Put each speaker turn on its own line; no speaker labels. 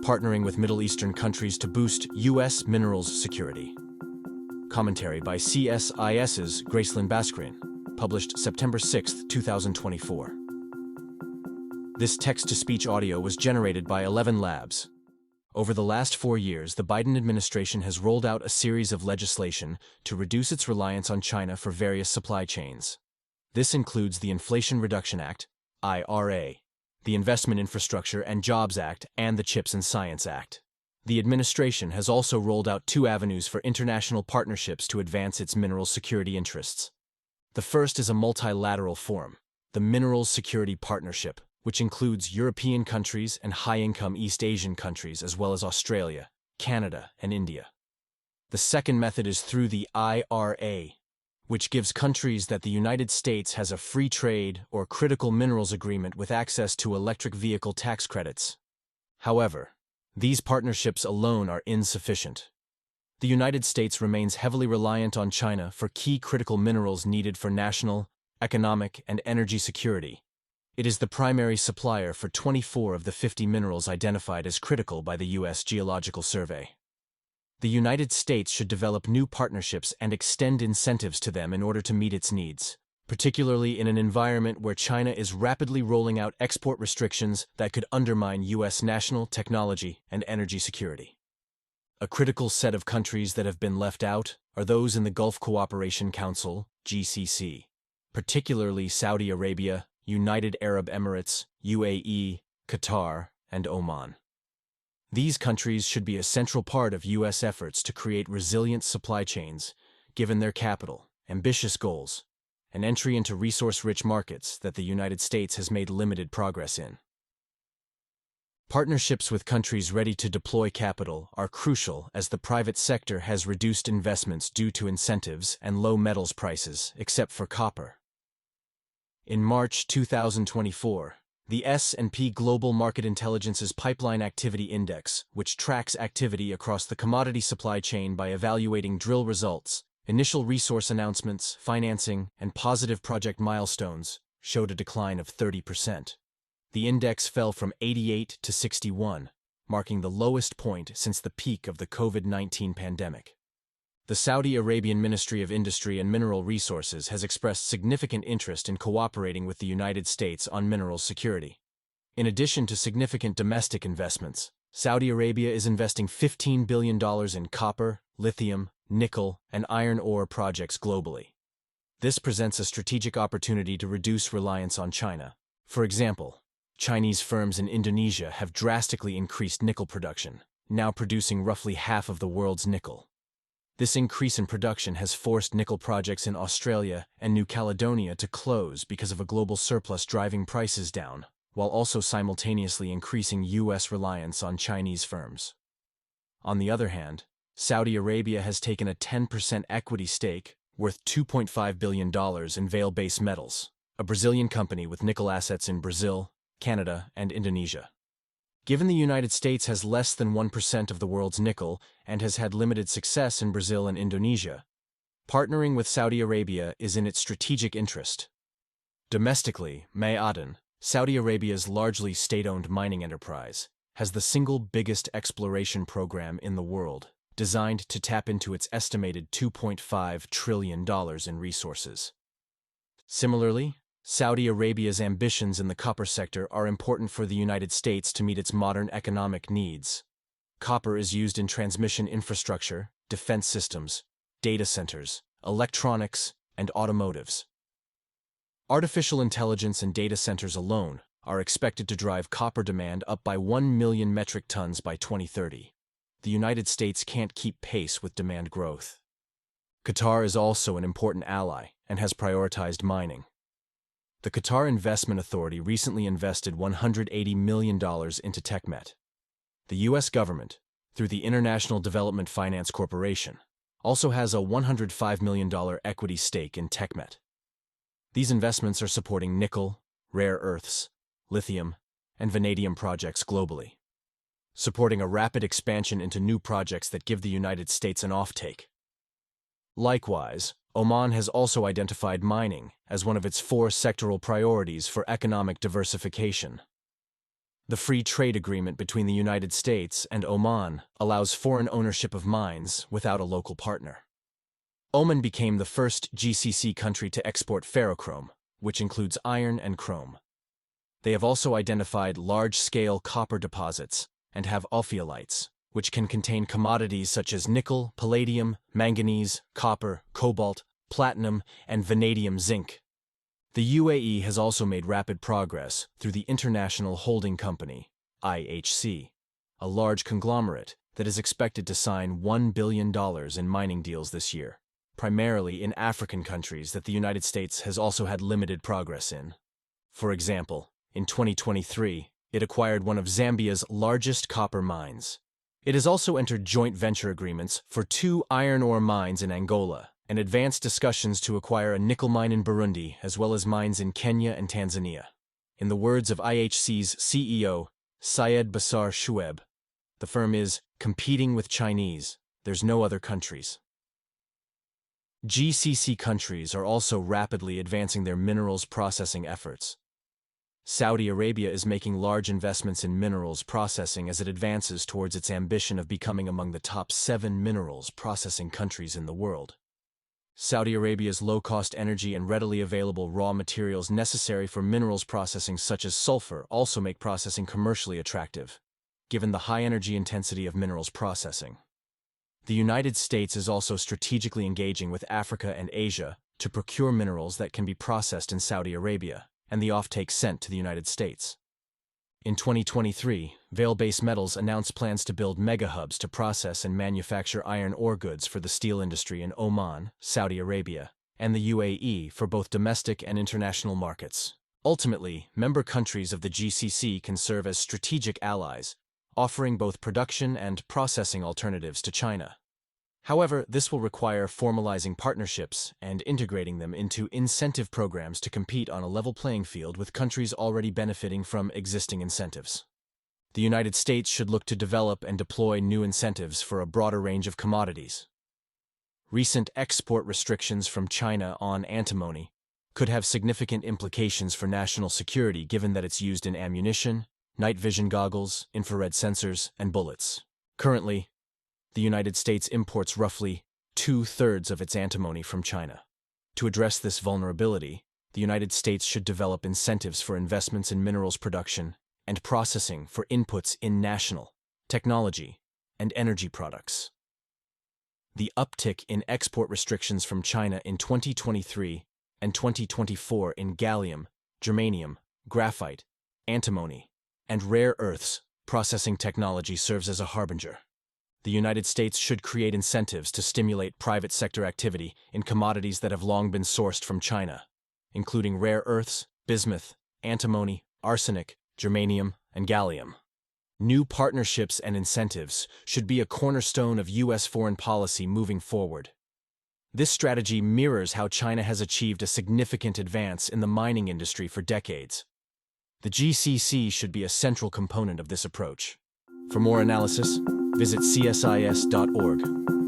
Partnering with Middle Eastern countries to boost U.S. minerals security. Commentary by CSIS's Gracelyn Baskrin, published September 6, 2024. This text-to-speech audio was generated by 11 Labs. Over the last 4 years, the Biden administration has rolled out a series of legislation to reduce its reliance on China for various supply chains. This includes the Inflation Reduction Act, IRA, the Investment Infrastructure and Jobs Act, and the CHIPS and Science Act. The administration has also rolled out 2 avenues for international partnerships to advance its mineral security interests. The first is a multilateral forum, the Minerals Security Partnership, which includes European countries and high-income East Asian countries as well as Australia, Canada, and India. The second method is through the IRA, which gives countries that the United States has a free trade or critical minerals agreement with access to electric vehicle tax credits. However, these partnerships alone are insufficient. The United States remains heavily reliant on China for key critical minerals needed for national, economic, and energy security. It is the primary supplier for 24 of the 50 minerals identified as critical by the U.S. Geological Survey. The United States should develop new partnerships and extend incentives to them in order to meet its needs, particularly in an environment where China is rapidly rolling out export restrictions that could undermine U.S. national, technology, and energy security. A critical set of countries that have been left out are those in the Gulf Cooperation Council, GCC, particularly Saudi Arabia, United Arab Emirates, UAE, Qatar, and Oman. These countries should be a central part of U.S. efforts to create resilient supply chains, given their capital, ambitious goals, and entry into resource-rich markets that the United States has made limited progress in. Partnerships with countries ready to deploy capital are crucial as the private sector has reduced investments due to incentives and low metals prices, except for copper. In March 2024, the S&P Global Market Intelligence's Pipeline Activity Index, which tracks activity across the commodity supply chain by evaluating drill results, initial resource announcements, financing, and positive project milestones, showed a decline of 30%. The index fell from 88 to 61, marking the lowest point since the peak of the COVID-19 pandemic. The Saudi Arabian Ministry of Industry and Mineral Resources has expressed significant interest in cooperating with the United States on minerals security. In addition to significant domestic investments, Saudi Arabia is investing $15 billion in copper, lithium, nickel, and iron ore projects globally. This presents a strategic opportunity to reduce reliance on China. For example, Chinese firms in Indonesia have drastically increased nickel production, now producing roughly half of the world's nickel. This increase in production has forced nickel projects in Australia and New Caledonia to close because of a global surplus driving prices down, while also simultaneously increasing U.S. reliance on Chinese firms. On the other hand, Saudi Arabia has taken a 10% equity stake worth $2.5 billion in Vale Base Metals, a Brazilian company with nickel assets in Brazil, Canada, and Indonesia. Given the United States has less than 1% of the world's nickel and has had limited success in Brazil and Indonesia, partnering with Saudi Arabia is in its strategic interest. Domestically, Ma'aden, Saudi Arabia's largely state-owned mining enterprise, has the single biggest exploration program in the world, designed to tap into its estimated $2.5 trillion in resources. Similarly, Saudi Arabia's ambitions in the copper sector are important for the United States to meet its modern economic needs. Copper is used in transmission infrastructure, defense systems, data centers, electronics, and automotives. Artificial intelligence and data centers alone are expected to drive copper demand up by 1 million metric tons by 2030. The United States can't keep pace with demand growth. Qatar is also an important ally and has prioritized mining. The Qatar Investment Authority recently invested $180 million into TechMet. The U.S. government, through the International Development Finance Corporation, also has a $105 million equity stake in TechMet. These investments are supporting nickel, rare earths, lithium, and vanadium projects globally, supporting a rapid expansion into new projects that give the United States an offtake. Likewise, Oman has also identified mining as one of its 4 sectoral priorities for economic diversification. The free trade agreement between the United States and Oman allows foreign ownership of mines without a local partner. Oman became the first GCC country to export ferrochrome, which includes iron and chrome. They have also identified large-scale copper deposits and have ophiolites, which can contain commodities such as nickel, palladium, manganese, copper, cobalt, platinum, and vanadium zinc. The UAE has also made rapid progress through the International Holding Company, IHC, a large conglomerate that is expected to sign $1 billion in mining deals this year, primarily in African countries that the United States has also had limited progress in. For example, in 2023, it acquired one of Zambia's largest copper mines. It has also entered joint venture agreements for 2 iron ore mines in Angola and advanced discussions to acquire a nickel mine in Burundi as well as mines in Kenya and Tanzania. In the words of IHC's CEO, Syed Basar Shuaib, the firm is competing with Chinese. There's no other countries. GCC countries are also rapidly advancing their minerals processing efforts. Saudi Arabia is making large investments in minerals processing as it advances towards its ambition of becoming among the top 7 minerals processing countries in the world. Saudi Arabia's low-cost energy and readily available raw materials necessary for minerals processing such as sulfur also make processing commercially attractive, given the high energy intensity of minerals processing. The United States is also strategically engaging with Africa and Asia to procure minerals that can be processed in Saudi Arabia and the offtake sent to the United States. In 2023, Vale Base Metals announced plans to build mega-hubs to process and manufacture iron ore goods for the steel industry in Oman, Saudi Arabia, and the UAE for both domestic and international markets. Ultimately, member countries of the GCC can serve as strategic allies, offering both production and processing alternatives to China. However, this will require formalizing partnerships and integrating them into incentive programs to compete on a level playing field with countries already benefiting from existing incentives. The United States should look to develop and deploy new incentives for a broader range of commodities. Recent export restrictions from China on antimony could have significant implications for national security given that it's used in ammunition, night vision goggles, infrared sensors, and bullets. Currently, the United States imports roughly 2/3 of its antimony from China. To address this vulnerability, the United States should develop incentives for investments in minerals production and processing for inputs in national, technology, and energy products. The uptick in export restrictions from China in 2023 and 2024 in gallium, germanium, graphite, antimony, and rare earths processing technology serves as a harbinger. The United States should create incentives to stimulate private sector activity in commodities that have long been sourced from China, including rare earths, bismuth, antimony, arsenic, germanium, and gallium. New partnerships and incentives should be a cornerstone of U.S. foreign policy moving forward. This strategy mirrors how China has achieved a significant advance in the mining industry for decades. The GCC should be a central component of this approach. For more analysis, visit csis.org.